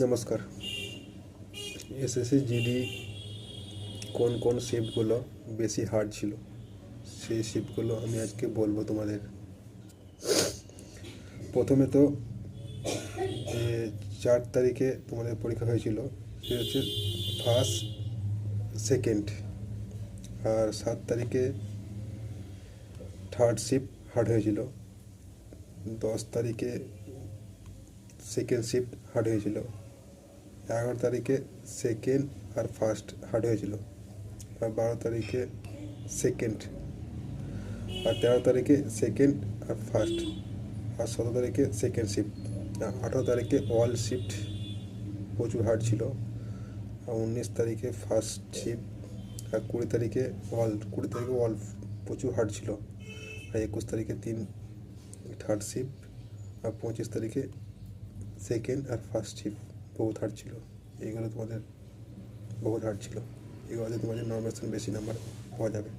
নমস্কার। SSC GD কোন কোন শিফটগুলো বেশি হার্ড ছিল সেই শিফটগুলো আমি আজকে বলবো তোমাদের। প্রথমে তো যে 4 তারিখে তোমাদের পরীক্ষা হয়েছিল সে হচ্ছে ফার্স্ট সেকেন্ড, আর 7 তারিখে থার্ড শিফট হার্ড হয়েছিল, 10 তারিখে সেকেন্ড শিফট হার্ড হয়েছিল, 11 তারিখে সেকেন্ড আর ফার্স্ট হার্ড হয়েছিল, আর 12 তারিখে সেকেন্ড, আর 13 তারিখে সেকেন্ড আর ফার্স্ট, আর 17 তারিখে সেকেন্ড শিফট, আর 18 তারিখে অল শিফট প্রচুর হার্ড ছিল, আর 19 তারিখে ফার্স্ট শিফট, আর 20 তারিখে অল প্রচুর হার্ড ছিল, আর 21 তারিখে থার্ড শিফট, আর 25 তারিখে সেকেন্ড আর ফার্স্ট শিফট বহুত হার্ড ছিল। এইগুলো তোমাদের বহুত হার্ড ছিল, এগুলোতে তোমাদের নর্মেশন বেশি নাম্বার পাওয়া যাবে।